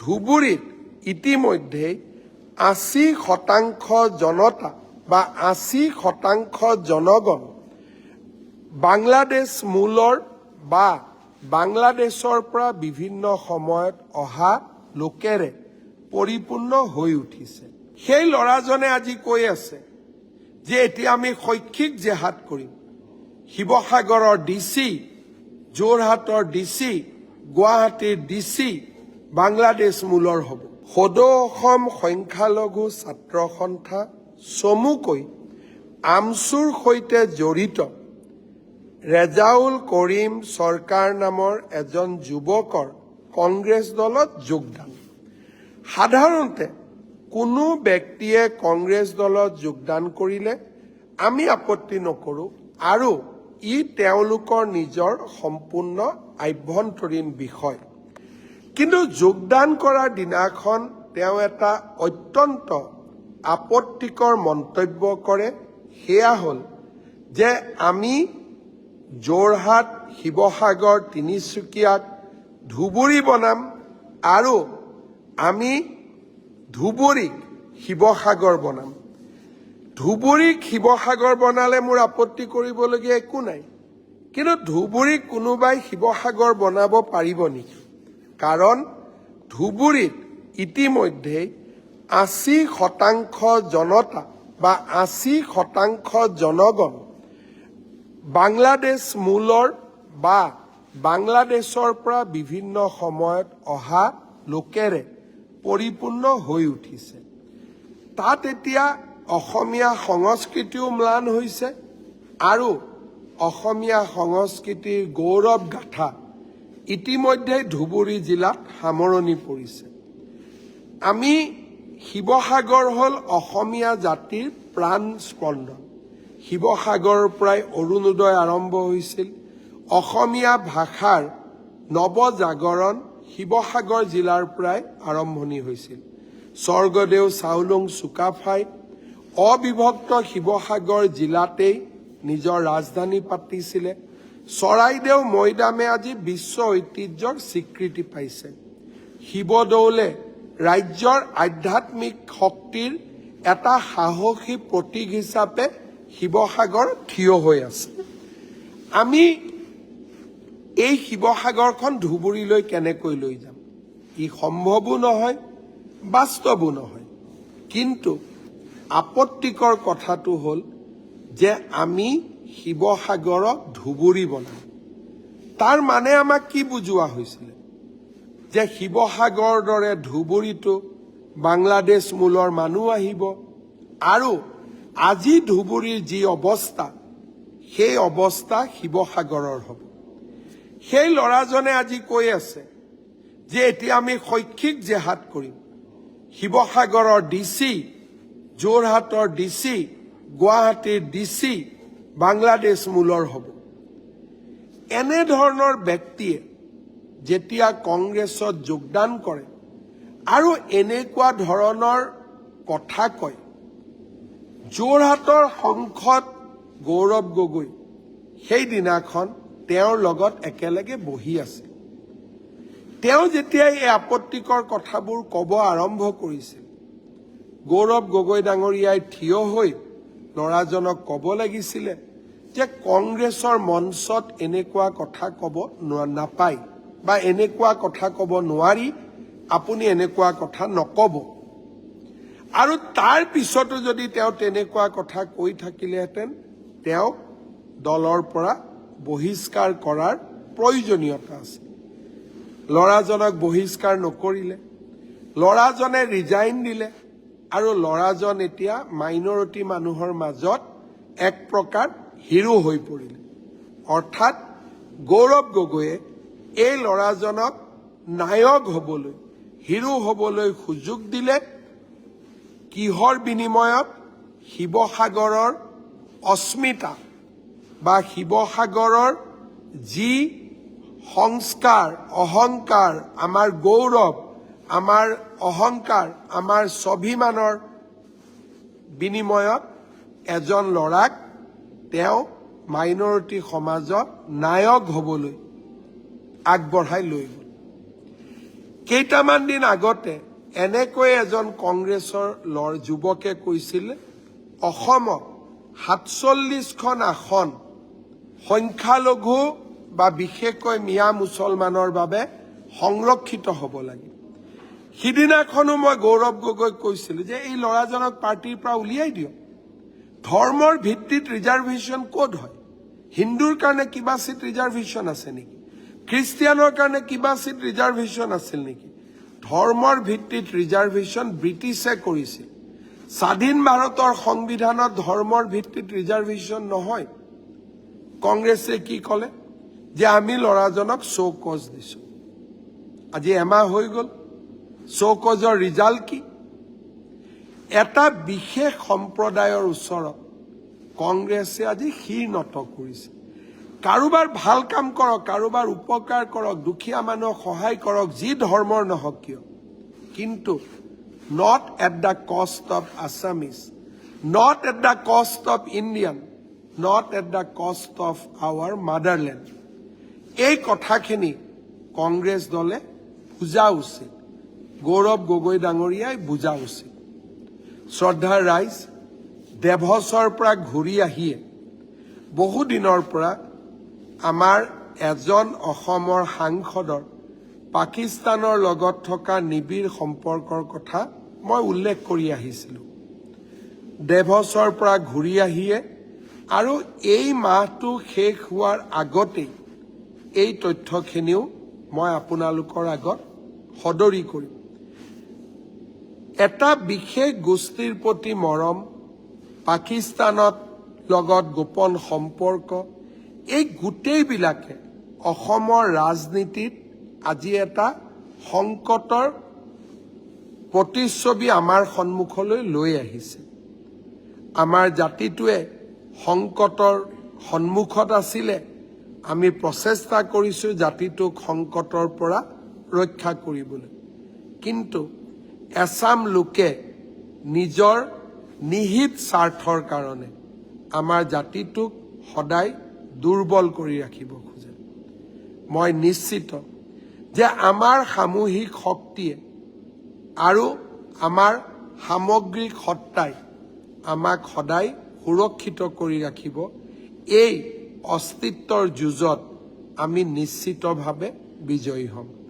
ধুবুৰীত ইতিমধ্যে 80% জনতা বা 80% জনগণ বাংলাদেশ মূলৰ বা বাংলাদেশৰ পৰা বিভিন্ন সময়ত অহা লোকেৰে পৰিপূৰ্ণ হৈ উঠিছে। সেই ল'ৰাজনে আজি কৈ আছে যে এতিয়া আমি শৈক্ষিক জেহাদ কৰিম। শিৱসাগৰৰ ডিচি, যোৰহাটৰ ডিচি, গুৱাহাটীৰ ডিচি বাংলাদেশ মূলৰ হ'ব। সদৌ অসম সংখ্যালঘু ছাত্ৰ সন্থা চমুকৈ আমছুৰ সৈতে জড়িত ৰেজাউল কৰিম চৰকাৰ নামৰ এজন যুৱকৰ কংগ্ৰেছ দলত যোগদান। সাধাৰণতে কোনো ব্যক্তিয়ে কংগ্ৰেছ দলত যোগদান কৰিলে আমি আপত্তি নকৰোঁ আৰু ই তেওঁলোকৰ নিজৰ সম্পূৰ্ণ আভ্যন্তৰীণ বিষয়। কিন্তু যোগদান কৰাৰ দিনাখন তেওঁ এটা অত্যন্ত আপত্তিকৰ মন্তব্য কৰে, সেয়া হ'ল যে আমি যোৰহাট, শিৱসাগৰ, তিনিচুকীয়াক ধুবুৰী বনাম আৰু আমি ধুবুৰীক শিৱসাগৰ বনাম। ধুবুৰীক শিৱসাগৰ বনালে মোৰ আপত্তি কৰিবলগীয়া একো নাই, কিন্তু ধুবুৰীক কোনোবাই শিৱসাগৰ বনাব পাৰিব নেকি? কাৰণ ধুবুৰীত ইতিমধ্যে 80% জনতা বা 80% জনগণ বাংলাদেশ মূলৰ বা বাংলাদেশৰ পৰা বিভিন্ন সময়ত অহা লোকেৰে পৰিপূৰ্ণ হৈ উঠিছে। তাত এতিয়া অসমীয়া সংস্কৃতিও ম্লান হৈছে আৰু অসমীয়া সংস্কৃতিৰ গৌৰৱ গাথা ইতিমধ্যে ধুবুৰী জিলাত সামৰণি পৰিছে। আমি শিৱসাগৰ হ'ল অসমীয়া জাতিৰ প্ৰাণ স্পন্দন। শিৱসাগৰৰ পৰাই অৰুণোদয় আৰম্ভ হৈছিল। অসমীয়া ভাষাৰ নৱজাগৰণ শিৱসাগৰ জিলাৰ পৰাই আৰম্ভণি হৈছিল। স্বৰ্গদেউ চাওলুং চুকাফাই অবিভক্ত শিৱসাগৰ জিলাতেই নিজৰ ৰাজধানী পাতিছিলে। চৰাইদেউ মৈদামে আজি বিশ্ব ঐতিহ্যৰ স্বীকৃতি পাইছে। শিৱদৌলে ৰাজ্যৰ আধ্যাত্মিক শক্তিৰ এটা সাহসী প্ৰতীক হিচাপে শিৱসাগৰ থিয় হৈ আছে। আমি এই শিৱসাগৰখন ধুবুৰীলৈ কেনেকৈ লৈ যাম? ই সম্ভৱো নহয়, বাস্তৱো নহয়। কিন্তু আপত্তিকৰ কথাটো হ'ল যে আমি শিৱসাগৰক ধুবুৰী বনাম। তাৰ মানে আমাক কি বুজোৱা হৈছিলে? যে শিৱসাগৰৰ দৰে ধুবুৰীতো বাংলাদেশ মূলৰ মানুহ আহিব আৰু আজি ধুবুৰীৰ যি অৱস্থা, সেই অৱস্থা শিৱসাগৰৰ হ'ব। সেই ল'ৰাজনে আজি কৈ আছে যে এতিয়া আমি শৈক্ষিক জেহাদ কৰিম। শিৱসাগৰৰ ডিচি, যোৰহাটৰ ডিচি, গুৱাহাটীৰ ডিচি বাংলাদেশ মূলৰ হ'ব। এনেধৰণৰ ব্যক্তিয়ে যেতিয়া কংগ্ৰেছত যোগদান কৰে আৰু এনেকুৱা ধৰণৰ কথা কয়, যোৰহাটৰ সাংসদ গৌৰৱ গগৈ সেইদিনাখন তেওঁৰ লগত একেলগে বহি আছে। তেওঁ যেতিয়া এই আপত্তিকৰ কথাবোৰ ক'ব আৰম্ভ কৰিছিল, গৌৰৱ গগৈ ডাঙৰীয়াই থিয় হৈ ল'ৰাজনক ক'ব লাগিছিলে যে কংগ্ৰেছৰ মঞ্চত এনেকুৱা কথা ক'ব নাপায় বা এনেকুৱা কথা ক'ব নোৱাৰি, আপুনি এনেকুৱা কথা নক'ব। আৰু তাৰ পিছতো যদি তেওঁ তেনেকুৱা কথা কৈ থাকিলেহেঁতেন, তেওঁক দলৰ পৰা বহিষ্কাৰ কৰাৰ প্ৰয়োজনীয়তা আছে। ল'ৰাজনক বহিষ্কাৰ নকৰিলে, ল'ৰাজনে ৰিজাইন দিলে আৰু ল'ৰাজন এতিয়া মাইনৰিটি মানুহৰ মাজত এক প্ৰকাৰ হিৰো হৈ পৰিলে। অৰ্থাৎ গৌৰৱ গগৈয়ে এই ল'ৰাজনক নায়ক হ'বলৈ, হিৰো হ'বলৈ সুযোগ দিলে। কিহৰ বিনিময়ত? শিৱসাগৰৰ অস্মিতা বা শিৱসাগৰৰ যি সংস্কাৰ, অহংকাৰ, আমাৰ গৌৰৱ, আমাৰ অহংকাৰ, আমাৰ স্বাভিমানৰ বিনিময়ত এজন ল'ৰাক তেওঁ মাইনৰিটি সমাজত নায়ক হ'বলৈ আগবঢ়াই লৈ গ'ল। কেইটামান দিন আগতে এনেকৈ এজন কংগ্ৰেছৰ যুৱকে কৈছিল অসমত 47খন আসন সংখ্যালঘু বা বিশেষকৈ মিয়া মুছলমানৰ বাবে সংৰক্ষিত হ'ব লাগে। সিদিনাখনো মই গৌৰৱ গগৈক কৈছিলোঁ যে এই ল'ৰাজনক পাৰ্টিৰ পৰা উলিয়াই দিয়ক। ধৰ্মৰ ভিত্তিত ৰিজাৰ্ভেশ্যন ক'ত হয়? হিন্দুৰ কাৰণে কিবা চিট ৰিজাৰ্ভেশ্যন আছে নেকি? খ্ৰীষ্টিয়ানৰ কাৰণে কিবা চিট ৰিজাৰ্ভেশ্যন আছিল নেকি? ধৰ্মৰ ভিত্তিত ৰিজাৰ্ভেশ্যন ব্ৰিটিছে কৰিছিল। স্বাধীন ভাৰতৰ সংবিধানত ধৰ্মৰ ভিত্তিত ৰিজাৰ্ভেশ্যন নহয়। কংগ্ৰেছে কি ক'লে যে আমি ল'ৰাজনক শ্ব'কজ দিছোঁ। আজি এমাহ হৈ গ'ল, শ্ব'কজৰ ৰিজাল্ট কি? এটা বিশেষ সম্প্ৰদায়ৰ ওচৰত কংগ্ৰেছে আজি শিৰ নত কৰিছে। কাৰোবাৰ ভাল কাম কৰক, কাৰোবাৰ উপকাৰ কৰক, দুখীয়া মানুহক সহায় কৰক, যি ধৰ্মৰ নহওক কিয়, কিন্তু not at the cost of Assamese, not at the cost of Indian, not at the cost of our motherland. এই কথাখিনি কংগ্ৰেছ দলে বুজা উচিত, গৌৰৱ গগৈ ডাঙৰীয়াই বুজা উচিত। শ্ৰদ্ধাৰ ৰাইজ, দেভছৰ পৰা ঘূৰি আহিয়ে বহুদিনৰ পৰা আমাৰ এজন অসমৰ সাংসদৰ পাকিস্তানৰ লগত থকা নিবিড় সম্পৰ্কৰ কথা মই উল্লেখ কৰি আহিছিলোঁ। দেভছৰ পৰা ঘূৰি আহিয়ে আৰু এই মাহটো শেষ হোৱাৰ আগতেই এই তথ্যখিনিও মই আপোনালোকৰ আগত সদৰি কৰিম। এটা বিশেষ গোষ্ঠীৰ প্ৰতি মৰম, পাকিস্তানত লগত গোপন সম্পৰ্ক, এই গোটেইবিলাকে অসমৰ ৰাজনীতিত আজি এটা সংকটৰ প্ৰতিচ্ছবি আমাৰ সন্মুখলৈ লৈ আহিছে। আমাৰ জাতিটোৱে সংকটৰ সন্মুখত আছিলে, আমি প্ৰচেষ্টা কৰিছোঁ জাতিটোক সংকটৰ পৰা ৰক্ষা কৰিবলৈ, কিন্তু এছাম লোকে নিজৰ নিহিত স্বাৰ্থৰ কাৰণে আমাৰ জাতিটোক সদায় দুৰ্বল কৰি ৰাখিব খোজে। মই নিশ্চিত যে আমাৰ সামূহিক শক্তিয়ে আৰু আমাৰ সামগ্ৰিক সত্তাই আমাক সদায় সুৰক্ষিত কৰি ৰাখিব। এই অস্তিত্বৰ যুঁজত আমি নিশ্চিতভাৱে বিজয়ী হ'ম।